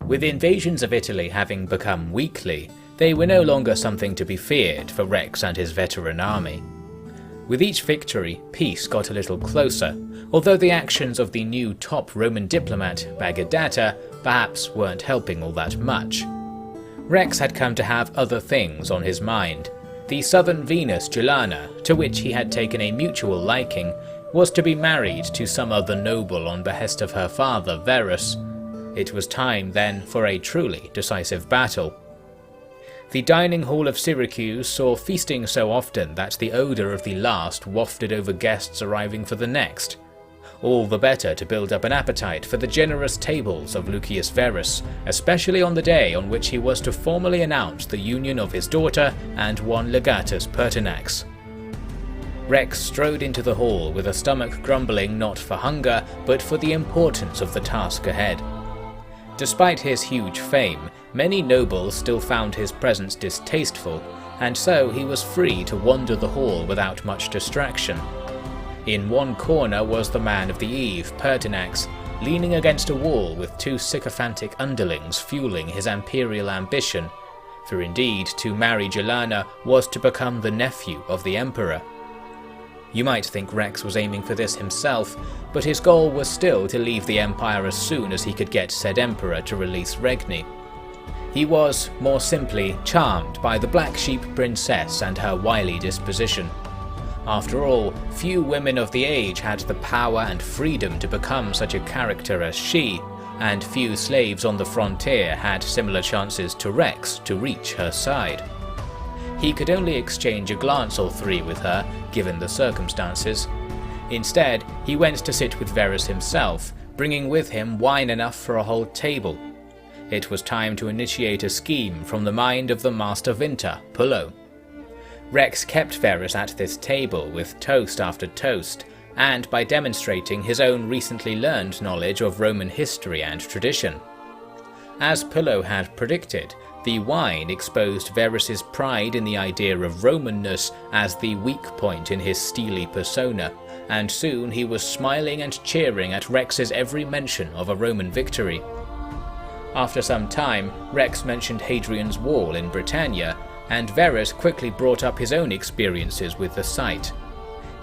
With invasions of Italy having become weekly, they were no longer something to be feared for Rex and his veteran army. With each victory, peace got a little closer, although the actions of the new top Roman diplomat, Banatia, perhaps weren't helping all that much. Rex had come to have other things on his mind. The southern Venus Juliana, to which he had taken a mutual liking, was to be married to some other noble on behest of her father, Verus. It was time then for a truly decisive battle. The dining hall of Syracuse saw feasting so often that the odour of the last wafted over guests arriving for the next. All the better to build up an appetite for the generous tables of Lucius Verus, especially on the day on which he was to formally announce the union of his daughter and one legatus Pertinax. Rex strode into the hall with a stomach grumbling not for hunger, but for the importance of the task ahead. Despite his huge fame, many nobles still found his presence distasteful, and so he was free to wander the hall without much distraction. In one corner was the man of the eve, Pertinax, leaning against a wall with two sycophantic underlings fueling his imperial ambition, for indeed to marry Juliana was to become the nephew of the emperor. You might think Rex was aiming for this himself, but his goal was still to leave the empire as soon as he could get said emperor to release Regni. He was, more simply, charmed by the black sheep princess and her wily disposition. After all, few women of the age had the power and freedom to become such a character as she, and few slaves on the frontier had similar chances to Rex to reach her side. He could only exchange a glance or three with her, given the circumstances. Instead, he went to sit with Verus himself, bringing with him wine enough for a whole table. It was time to initiate a scheme from the mind of the master vinter, Pullo. Rex kept Verus at this table with toast after toast, and by demonstrating his own recently learned knowledge of Roman history and tradition. As Pullo had predicted, the wine exposed Verus's pride in the idea of Romanness as the weak point in his steely persona, and soon he was smiling and cheering at Rex's every mention of a Roman victory. After some time, Rex mentioned Hadrian's Wall in Britannia, and Verus quickly brought up his own experiences with the site.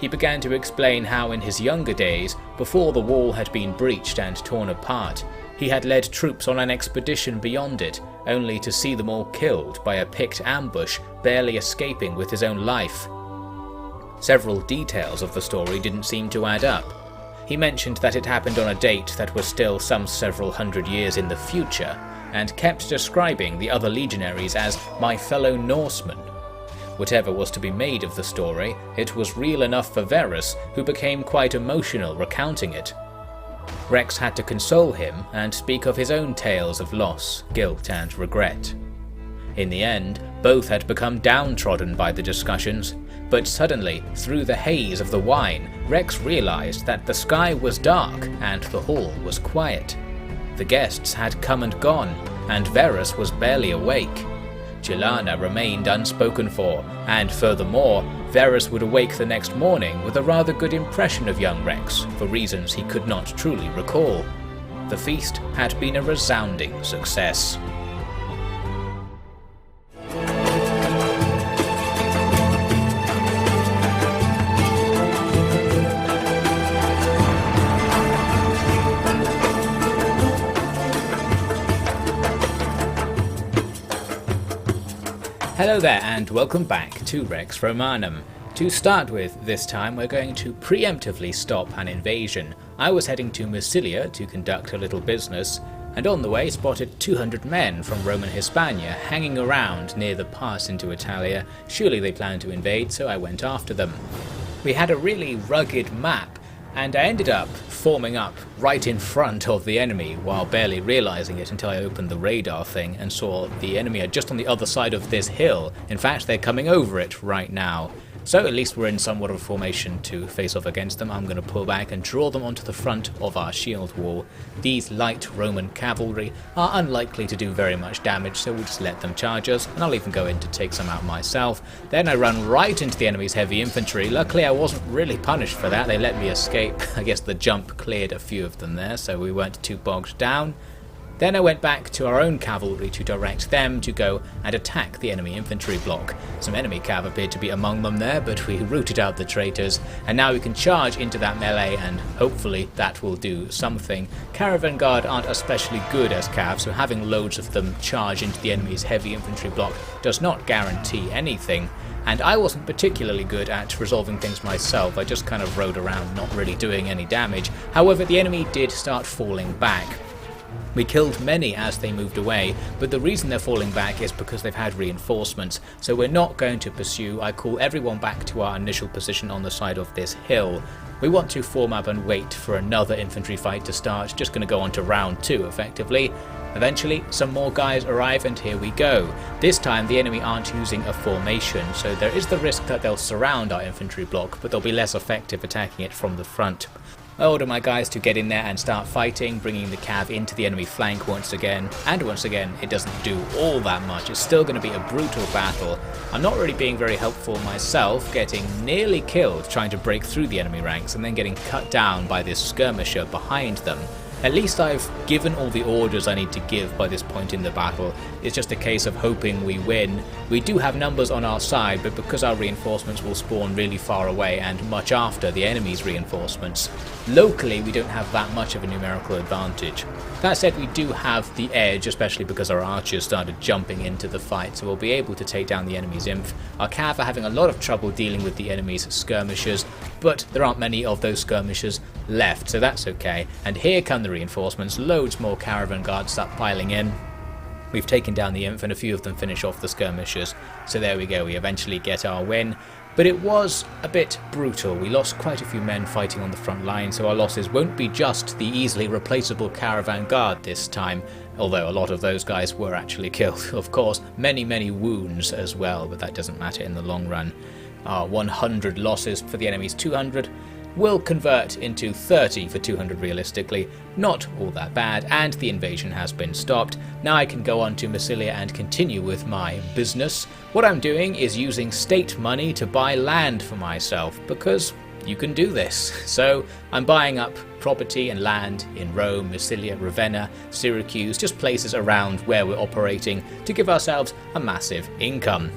He began to explain how in his younger days, before the wall had been breached and torn apart, he had led troops on an expedition beyond it, only to see them all killed by a picked ambush, barely escaping with his own life. Several details of the story didn't seem to add up. He mentioned that it happened on a date that was still some several hundred years in the future, and kept describing the other legionaries as my fellow Norsemen. Whatever was to be made of the story, it was real enough for Verus, who became quite emotional recounting it. Rex had to console him and speak of his own tales of loss, guilt and regret. In the end, both had become downtrodden by the discussions, but suddenly, through the haze of the wine, Rex realized that the sky was dark and the hall was quiet. The guests had come and gone, and Verus was barely awake. Juliana remained unspoken for, and furthermore, Verus would awake the next morning with a rather good impression of young Rex, for reasons he could not truly recall. The feast had been a resounding success. Hello there and welcome back to Rex Romanum. To start with, this time we're going to preemptively stop an invasion. I was heading to Massilia to conduct a little business, and on the way spotted 200 men from Roman Hispania hanging around near the pass into Italia. Surely they planned to invade, so I went after them. We had a really rugged map, and I ended up forming up right in front of the enemy while barely realizing it until I opened the radar thing and saw the enemy are just on the other side of this hill. In fact, they're coming over it right now. So at least we're in somewhat of a formation to face off against them. I'm going to pull back and draw them onto the front of our shield wall. These light Roman cavalry are unlikely to do very much damage, so we'll just let them charge us, and I'll even go in to take some out myself. Then I run right into the enemy's heavy infantry. Luckily I wasn't really punished for that, they let me escape. I guess the jump cleared a few of them there, so we weren't too bogged down. Then I went back to our own cavalry to direct them to go and attack the enemy infantry block. Some enemy cav appeared to be among them there, but we rooted out the traitors, and now we can charge into that melee and hopefully that will do something. Caravan guard aren't especially good as cav, so having loads of them charge into the enemy's heavy infantry block does not guarantee anything. And I wasn't particularly good at resolving things myself, I just kind of rode around not really doing any damage. However, the enemy did start falling back. We killed many as they moved away, but the reason they're falling back is because they've had reinforcements, so we're not going to pursue. I call everyone back to our initial position on the side of this hill. We want to form up and wait for another infantry fight to start, just going to go on to round 2 effectively. Eventually, some more guys arrive and here we go. This time the enemy aren't using a formation, so there is the risk that they'll surround our infantry block, but they'll be less effective attacking it from the front. I order my guys to get in there and start fighting, bringing the cav into the enemy flank once again, and once again it doesn't do all that much. It's still going to be a brutal battle. I'm not really being very helpful myself, getting nearly killed trying to break through the enemy ranks and then getting cut down by this skirmisher behind them. At least I've given all the orders I need to give by this point in the battle. It's just a case of hoping we win. We do have numbers on our side, but because our reinforcements will spawn really far away and much after the enemy's reinforcements, locally we don't have that much of a numerical advantage. That said, we do have the edge, especially because our archers started jumping into the fight, so we'll be able to take down the enemy's inf. Our cav are having a lot of trouble dealing with the enemy's skirmishers, but there aren't many of those skirmishers left, so that's okay. And here come the reinforcements, loads more caravan guards start piling in. We've taken down the inf and a few of them finish off the skirmishers, so there we go, we eventually get our win. But it was a bit brutal. We lost quite a few men fighting on the front line, so our losses won't be just the easily replaceable caravan guard this time, although a lot of those guys were actually killed. Of course, many wounds as well, but that doesn't matter in the long run. Our 100 losses for the enemy's 200 will convert into 30 for 200 realistically, not all that bad, and the invasion has been stopped. Now I can go on to Massilia and continue with my business. What I'm doing is using state money to buy land for myself, because you can do this. So I'm buying up property and land in Rome, Massilia, Ravenna, Syracuse, just places around where we're operating to give ourselves a massive income.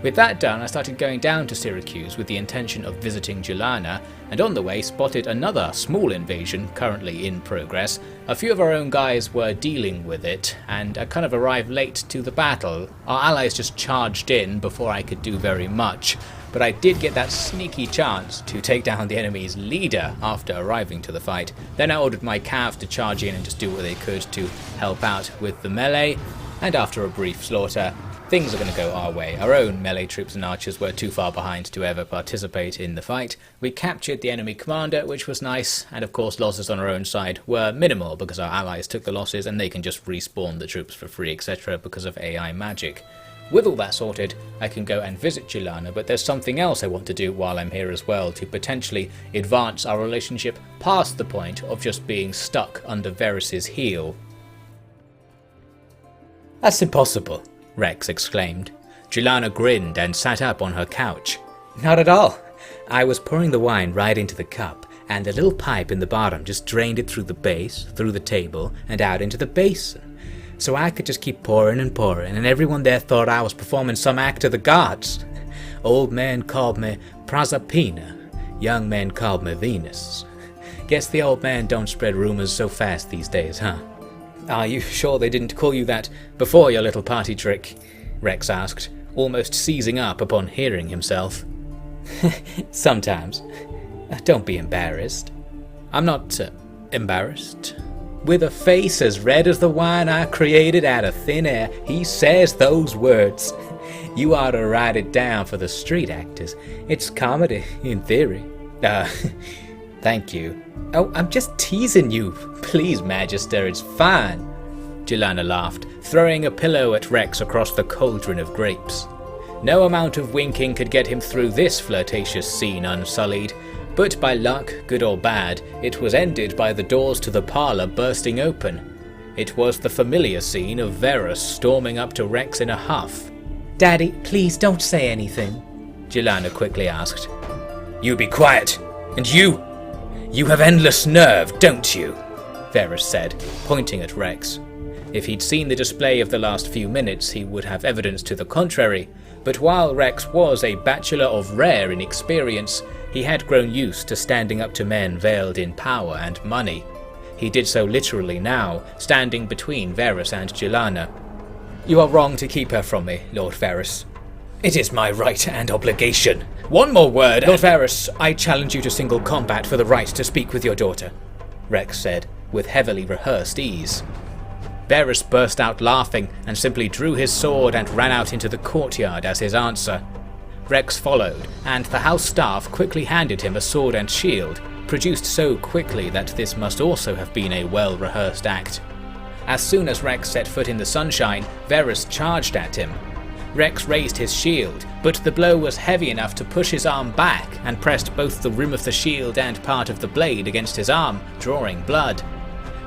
With that done, I started going down to Syracuse with the intention of visiting Julana, and on the way spotted another small invasion currently in progress. A few of our own guys were dealing with it, and I kind of arrived late to the battle. Our allies just charged in before I could do very much, but I did get that sneaky chance to take down the enemy's leader after arriving to the fight. Then I ordered my cav to charge in and just do what they could to help out with the melee, and after a brief slaughter, things are going to go our way. Our own melee troops and archers were too far behind to ever participate in the fight. We captured the enemy commander, which was nice, and of course losses on our own side were minimal because our allies took the losses and they can just respawn the troops for free, etc. because of AI magic. With all that sorted, I can go and visit Julana, but there's something else I want to do while I'm here as well to potentially advance our relationship past the point of just being stuck under Verus's heel. "That's impossible," Rex exclaimed. Julana grinned and sat up on her couch. "Not at all. I was pouring the wine right into the cup, and the little pipe in the bottom just drained it through the base, through the table, and out into the basin. So I could just keep pouring and pouring, and everyone there thought I was performing some act of the gods. Old man called me Proserpina, young man called me Venus. Guess the old man don't spread rumors so fast these days, huh?" "Are you sure they didn't call you that before your little party trick?" Rex asked, almost seizing up upon hearing himself. "Sometimes. Don't be embarrassed." "I'm not embarrassed." With a face as red as the wine I created out of thin air, he says those words. You ought to write it down for the street actors. It's comedy, in theory. Thank you. Oh, I'm just teasing you. Please, Magister, it's fine. Julana laughed, throwing a pillow at Rex across the cauldron of grapes. No amount of winking could get him through this flirtatious scene unsullied, but by luck, good or bad, it was ended by the doors to the parlour bursting open. It was the familiar scene of Verus storming up to Rex in a huff. "Daddy, please don't say anything," Julana quickly asked. "You be quiet! And you! You have endless nerve, don't you?" Verus said, pointing at Rex. If he'd seen the display of the last few minutes, he would have evidence to the contrary, but while Rex was a bachelor of rare inexperience, he had grown used to standing up to men veiled in power and money. He did so literally now, standing between Verus and Joanna. "You are wrong to keep her from me, Lord Varus." "It is my right and obligation. One more word, Lord Varus, I challenge you to single combat for the right to speak with your daughter," Rex said, with heavily rehearsed ease. Varus burst out laughing and simply drew his sword and ran out into the courtyard as his answer. Rex followed, and the house staff quickly handed him a sword and shield, produced so quickly that this must also have been a well-rehearsed act. As soon as Rex set foot in the sunshine, Verus charged at him. Rex raised his shield, but the blow was heavy enough to push his arm back and pressed both the rim of the shield and part of the blade against his arm, drawing blood.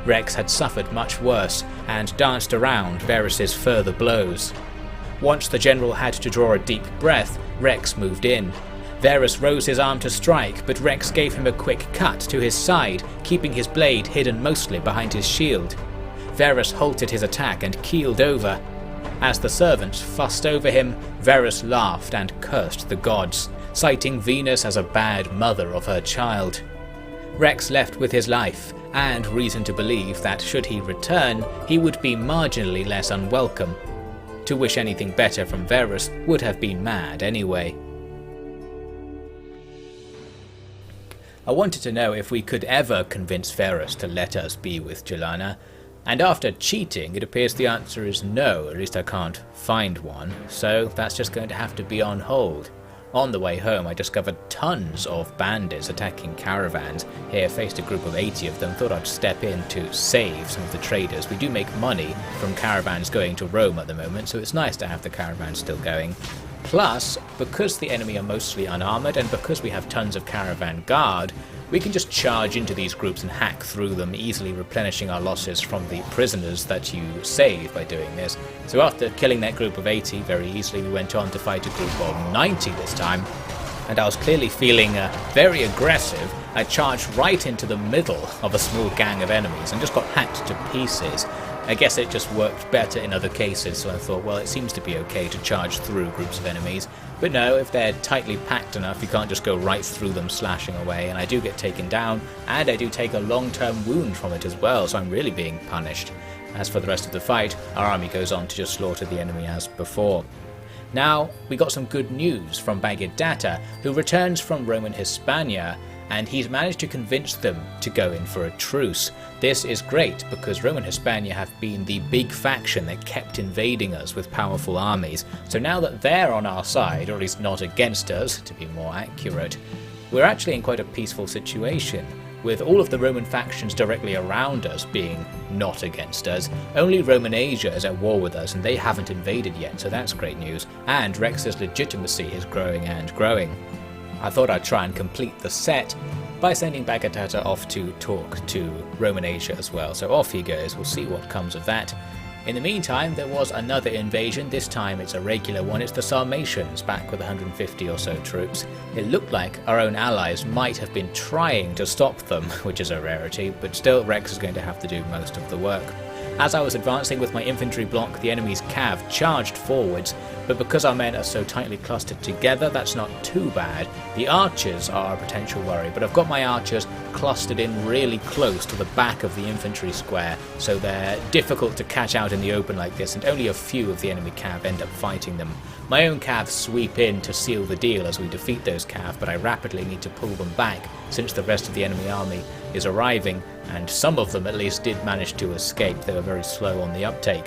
Rex had suffered much worse and danced around Varus's further blows. Once the general had to draw a deep breath, Rex moved in. Varus rose his arm to strike, but Rex gave him a quick cut to his side, keeping his blade hidden mostly behind his shield. Varus halted his attack and keeled over. As the servants fussed over him, Varus laughed and cursed the gods, citing Venus as a bad mother of her child. Rex left with his life, and reason to believe that should he return, he would be marginally less unwelcome. To wish anything better from Verus would have been mad anyway. I wanted to know if we could ever convince Verus to let us be with Joanna, and after cheating it appears the answer is no, at least I can't find one, so that's just going to have to be on hold. On the way home I discovered tons of bandits attacking caravans. Here faced a group of 80 of them, thought I'd step in to save some of the traders. We do make money from caravans going to Rome at the moment, so it's nice to have the caravans still going. Plus, because the enemy are mostly unarmoured and because we have tons of caravan guard, we can just charge into these groups and hack through them, easily replenishing our losses from the prisoners that you save by doing this. So after killing that group of 80 very easily, we went on to fight a group of 90 this time, and I was clearly feeling very aggressive. I charged right into the middle of a small gang of enemies and just got hacked to pieces. I guess it just worked better in other cases, so I thought, well, it seems to be okay to charge through groups of enemies. But no, if they're tightly packed enough, you can't just go right through them slashing away, and I do get taken down, and I do take a long-term wound from it as well, so I'm really being punished. As for the rest of the fight, our army goes on to just slaughter the enemy as before. Now, we got some good news from Banatia, who returns from Roman Hispania, and he's managed to convince them to go in for a truce. This is great because Roman Hispania have been the big faction that kept invading us with powerful armies, so now that they're on our side, or at least not against us, to be more accurate, we're actually in quite a peaceful situation. With all of the Roman factions directly around us being not against us, only Roman Asia is at war with us and they haven't invaded yet, so that's great news, and Rex's legitimacy is growing and growing. I thought I'd try and complete the set by sending Banatia off to talk to Roman Asia as well, so off he goes, we'll see what comes of that. In the meantime, there was another invasion. This time it's a regular one. It's the Sarmatians, back with 150 or so troops. It looked like our own allies might have been trying to stop them, which is a rarity, but still Rex is going to have to do most of the work. As I was advancing with my infantry block, the enemy's cav charged forwards, but because our men are so tightly clustered together, that's not too bad. The archers are a potential worry, but I've got my archers clustered in really close to the back of the infantry square, so they're difficult to catch out in the open like this, and only a few of the enemy cav end up fighting them. My own cav sweep in to seal the deal as we defeat those cav, but I rapidly need to pull them back since the rest of the enemy army is arriving, and some of them at least did manage to escape. They were very slow on the uptake.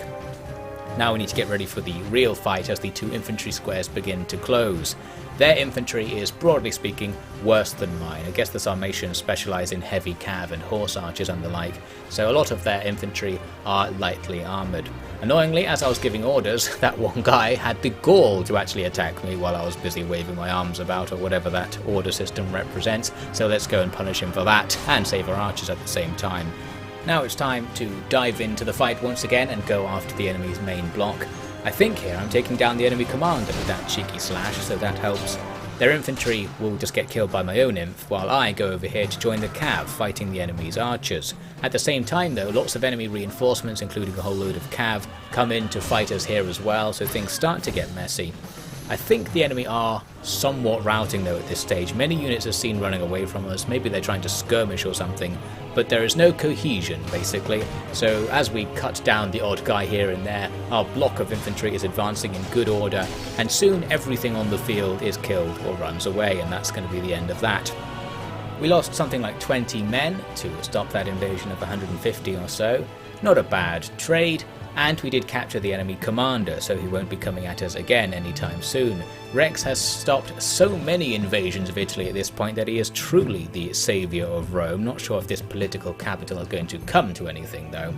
Now we need to get ready for the real fight as the two infantry squares begin to close. Their infantry is, broadly speaking, worse than mine. I guess the Sarmatians specialise in heavy cav and horse archers and the like, so a lot of their infantry are lightly armoured. Annoyingly, as I was giving orders, that one guy had the gall to actually attack me while I was busy waving my arms about, or whatever that order system represents, so let's go and punish him for that, and save our archers at the same time. Now it's time to dive into the fight once again and go after the enemy's main block. I think here I'm taking down the enemy commander with that cheeky slash, so that helps. Their infantry will just get killed by my own inf, while I go over here to join the cav fighting the enemy's archers. At the same time though, lots of enemy reinforcements, including a whole load of cav, come in to fight us here as well, so things start to get messy. I think the enemy are somewhat routing though at this stage. Many units are seen running away from us, maybe they're trying to skirmish or something, but there is no cohesion basically. So as we cut down the odd guy here and there, our block of infantry is advancing in good order, and soon everything on the field is killed or runs away, and that's going to be the end of that. We lost something like 20 men to stop that invasion of 150 or so. Not a bad trade. And we did capture the enemy commander, so he won't be coming at us again anytime soon. Rex has stopped so many invasions of Italy at this point that he is truly the saviour of Rome. Not sure if this political capital is going to come to anything though.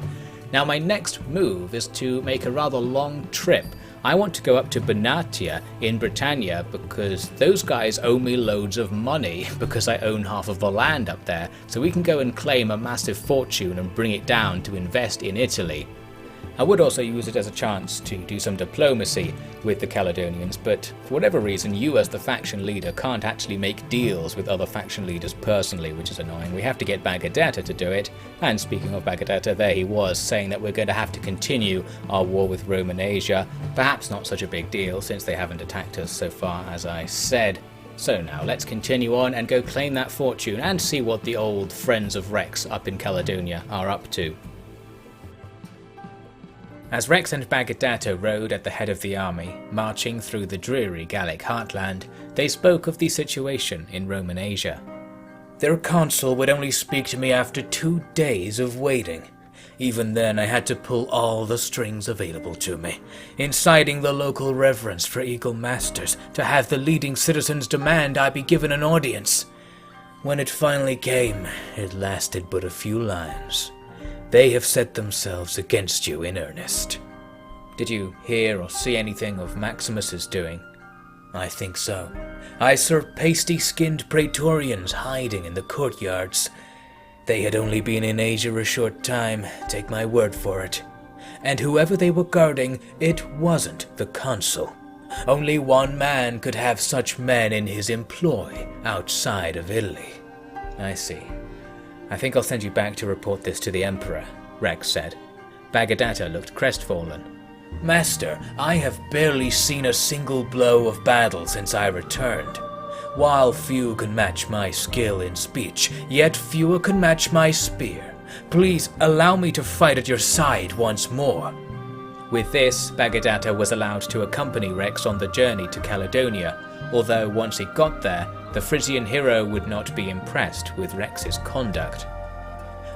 Now my next move is to make a rather long trip. I want to go up to Banatia in Britannia because those guys owe me loads of money because I own half of the land up there, so we can go and claim a massive fortune and bring it down to invest in Italy. I would also use it as a chance to do some diplomacy with the Caledonians, but for whatever reason you as the faction leader can't actually make deals with other faction leaders personally, which is annoying. We have to get Banatia to do it, and speaking of Banatia, there he was saying that we're going to have to continue our war with Rome and Asia. Perhaps not such a big deal since they haven't attacked us so far, as I said. So now let's continue on and go claim that fortune and see what the old friends of Rex up in Caledonia are up to. As Rex and Banatia rode at the head of the army, marching through the dreary Gallic heartland, they spoke of the situation in Roman Asia. Their consul would only speak to me after 2 days of waiting. Even then I had to pull all the strings available to me, inciting the local reverence for eagle masters to have the leading citizens demand I be given an audience. When it finally came, it lasted but a few lines. They have set themselves against you in earnest. Did you hear or see anything of Maximus's doing? I think so. I saw pasty-skinned praetorians hiding in the courtyards. They had only been in Asia a short time, take my word for it. And whoever they were guarding, it wasn't the consul. Only one man could have such men in his employ outside of Italy. I see. I think I'll send you back to report this to the Emperor, Rex said. Banatia looked crestfallen. Master, I have barely seen a single blow of battle since I returned. While few can match my skill in speech, yet fewer can match my spear. Please allow me to fight at your side once more. With this, Banatia was allowed to accompany Rex on the journey to Caledonia, although once he got there, the Frisian hero would not be impressed with Rex's conduct.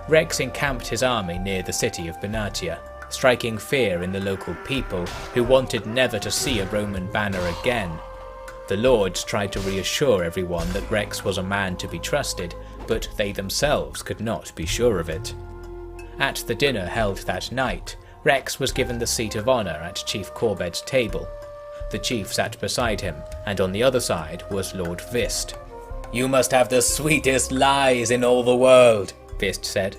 Rex encamped his army near the city of Banatia, striking fear in the local people who wanted never to see a Roman banner again. The lords tried to reassure everyone that Rex was a man to be trusted, but they themselves could not be sure of it. At the dinner held that night, Rex was given the seat of honour at Chief Corbed's table. The chief sat beside him, and on the other side was Lord Vist. You must have the sweetest lies in all the world, Vist said.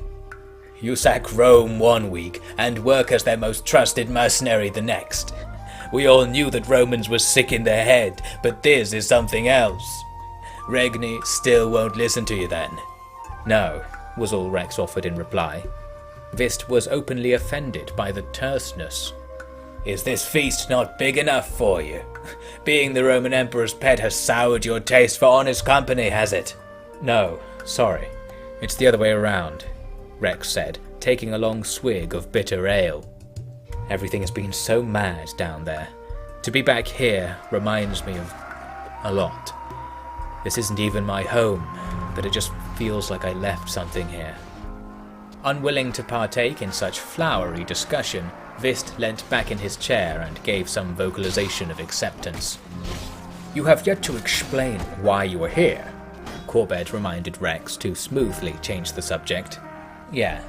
You sack Rome 1 week, and work as their most trusted mercenary the next. We all knew that Romans were sick in their head, but this is something else. Regni still won't listen to you then? No, was all Rex offered in reply. Vist was openly offended by the terseness. Is this feast not big enough for you? Being the Roman Emperor's pet has soured your taste for honest company, has it? No, sorry. It's the other way around, Rex said, taking a long swig of bitter ale. Everything has been so mad down there. To be back here reminds me of a lot. This isn't even my home, but it just feels like I left something here. Unwilling to partake in such flowery discussion, Vist leant back in his chair and gave some vocalization of acceptance. You have yet to explain why you are here, Corbett reminded Rex to smoothly change the subject. Yeah.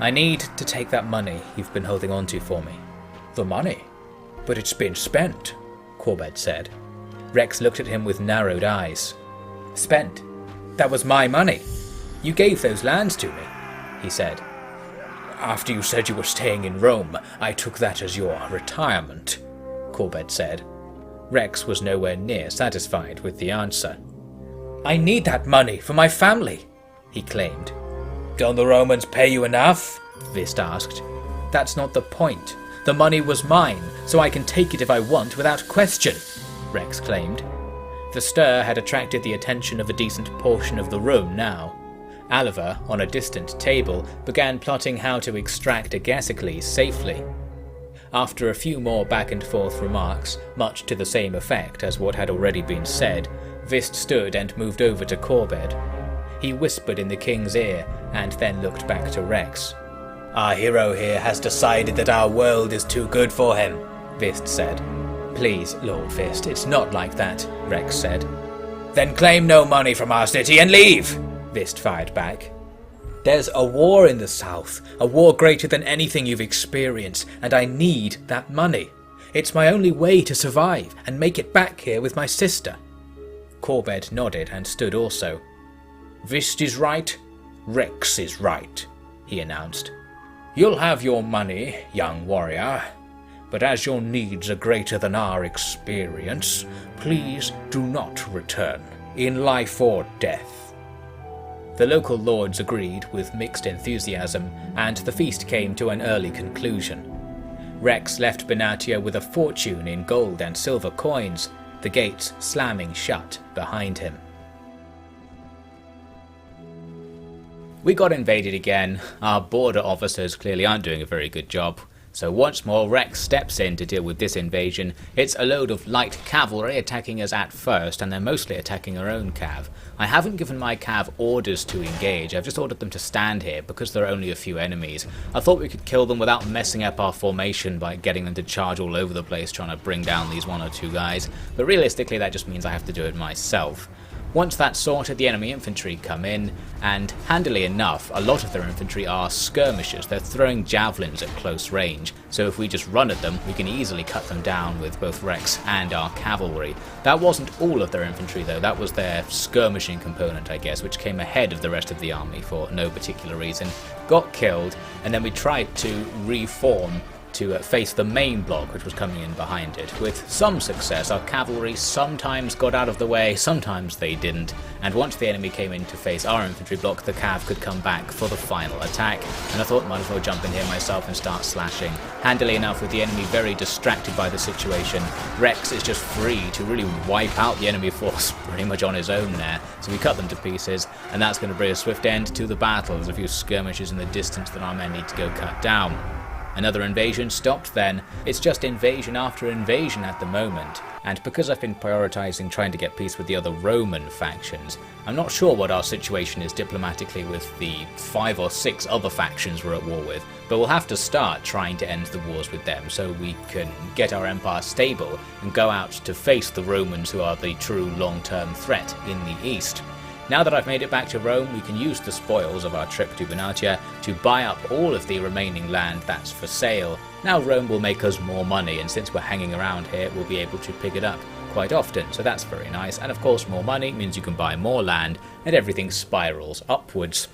I need to take that money you've been holding on to for me. The money? But it's been spent, Corbett said. Rex looked at him with narrowed eyes. Spent? That was my money. You gave those lands to me, he said. After you said you were staying in Rome, I took that as your retirement, Corbett said. Rex was nowhere near satisfied with the answer. "I need that money for my family," he claimed. "Don't the Romans pay you enough?" Vist asked. "That's not the point. The money was mine, so I can take it if I want without question," Rex claimed. The stir had attracted the attention of a decent portion of the room now. Oliver, on a distant table, began plotting how to extract Agasicles safely. After a few more back-and-forth remarks, much to the same effect as what had already been said, Vist stood and moved over to Corbett. He whispered in the king's ear, and then looked back to Rex. "Our hero here has decided that our world is too good for him," Vist said. "Please, Lord Vist, it's not like that," Rex said. "Then claim no money from our city and leave," Vist fired back. "There's a war in the south, a war greater than anything you've experienced, and I need that money. It's my only way to survive and make it back here with my sister." Corbett nodded and stood also. "Vist is right, Rex is right," he announced. "You'll have your money, young warrior, but as your needs are greater than our experience, please do not return, in life or death." The local lords agreed with mixed enthusiasm, and the feast came to an early conclusion. Rex left Banatia with a fortune in gold and silver coins, the gates slamming shut behind him. We got invaded again. Our border officers clearly aren't doing a very good job. So once more Rex steps in to deal with this invasion. It's a load of light cavalry attacking us at first, and they're mostly attacking our own cav. I haven't given my cav orders to engage, I've just ordered them to stand here because there are only a few enemies. I thought we could kill them without messing up our formation by getting them to charge all over the place trying to bring down these one or two guys, but realistically that just means I have to do it myself. Once that's sorted, the enemy infantry come in, and handily enough, a lot of their infantry are skirmishers. They're throwing javelins at close range, so if we just run at them, we can easily cut them down with both Rex and our cavalry. That wasn't all of their infantry though, that was their skirmishing component I guess, which came ahead of the rest of the army for no particular reason. Got killed, and then we tried to reform to face the main block which was coming in behind it. With some success, our cavalry sometimes got out of the way, sometimes they didn't, and once the enemy came in to face our infantry block, the cav could come back for the final attack, and I thought might as well jump in here myself and start slashing. Handily enough, with the enemy very distracted by the situation, Rex is just free to really wipe out the enemy force pretty much on his own there, so we cut them to pieces, and that's going to bring a swift end to the battle. There's a few skirmishes in the distance that our men need to go cut down. Another invasion stopped then. It's just invasion after invasion at the moment, and because I've been prioritising trying to get peace with the other Roman factions, I'm not sure what our situation is diplomatically with the 5 or 6 other factions we're at war with, but we'll have to start trying to end the wars with them so we can get our empire stable and go out to face the Romans, who are the true long-term threat in the east. Now that I've made it back to Rome, we can use the spoils of our trip to Banatia to buy up all of the remaining land that's for sale. Now Rome will make us more money, and since we're hanging around here, we'll be able to pick it up quite often, so that's very nice. And of course, more money means you can buy more land, and everything spirals upwards.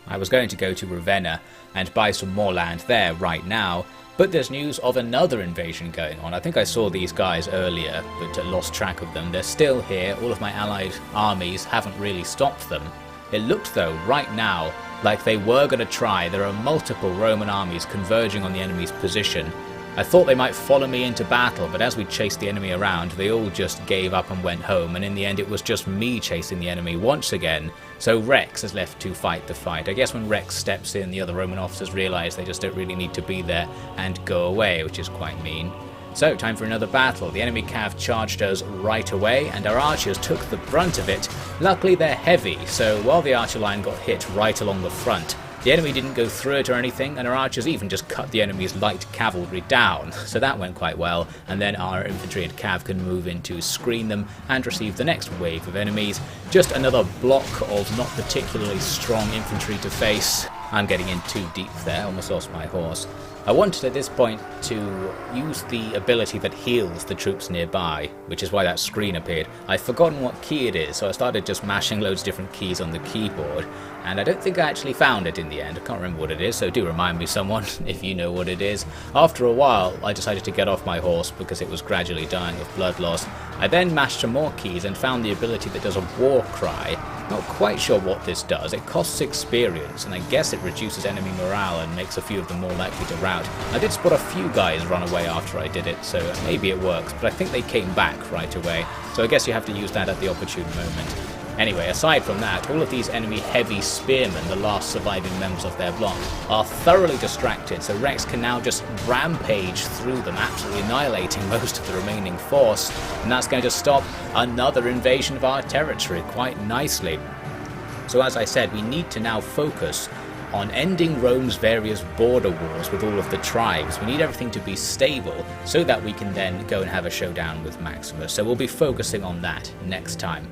I was going to go to Ravenna and buy some more land there right now, but there's news of another invasion going on. I think I saw these guys earlier, but lost track of them. They're still here. All of my allied armies haven't really stopped them. It looked though, right now, like they were going to try. There are multiple Roman armies converging on the enemy's position. I thought they might follow me into battle, but as we chased the enemy around, they all just gave up and went home, and in the end it was just me chasing the enemy once again, so Rex is left to fight the fight. I guess when Rex steps in, the other Roman officers realise they just don't really need to be there and go away, which is quite mean. So, time for another battle. The enemy cav charged us right away, and our archers took the brunt of it. Luckily they're heavy, so while the archer line got hit right along the front, the enemy didn't go through it or anything, and our archers even just cut the enemy's light cavalry down, so that went quite well, and then our infantry and cav can move in to screen them and receive the next wave of enemies. Just another block of not particularly strong infantry to face. I'm getting in too deep there, almost lost my horse. I wanted at this point to use the ability that heals the troops nearby, which is why that screen appeared. I've forgotten what key it is, so I started just mashing loads of different keys on the keyboard, and I don't think I actually found it in the end. I can't remember what it is, so do remind me, someone, if you know what it is. After a while, I decided to get off my horse because it was gradually dying of blood loss. I then mashed some more keys and found the ability that does a war cry. Not quite sure what this does. It costs experience, and I guess it reduces enemy morale and makes a few of them more likely to rout. I did spot a few guys run away after I did it, so maybe it works, but I think they came back right away, so I guess you have to use that at the opportune moment. Anyway, aside from that, all of these enemy heavy spearmen, the last surviving members of their block, are thoroughly distracted, so Rex can now just rampage through them, absolutely annihilating most of the remaining force, and that's going to stop another invasion of our territory quite nicely. So as I said, we need to now focus on ending Rome's various border wars with all of the tribes. We need everything to be stable so that we can then go and have a showdown with Maximus, so we'll be focusing on that next time.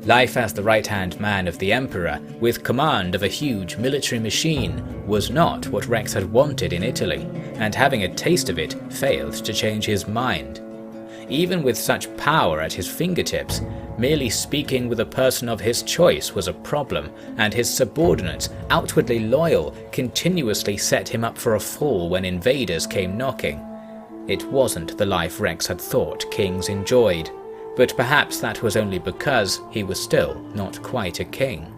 Life as the right-hand man of the Emperor, with command of a huge military machine, was not what Rex had wanted in Italy, and having a taste of it failed to change his mind. Even with such power at his fingertips, merely speaking with a person of his choice was a problem, and his subordinates, outwardly loyal, continuously set him up for a fall when invaders came knocking. It wasn't the life Rex had thought kings enjoyed. But perhaps that was only because he was still not quite a king.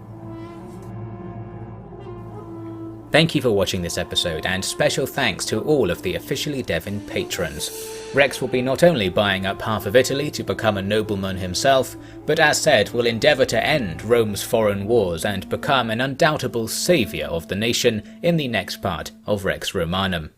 Thank you for watching this episode, and special thanks to all of the OfficiallyDevin patrons. Rex will be not only buying up half of Italy to become a nobleman himself, but as said will endeavour to end Rome's foreign wars and become an undoubtable saviour of the nation in the next part of Rex Romanum.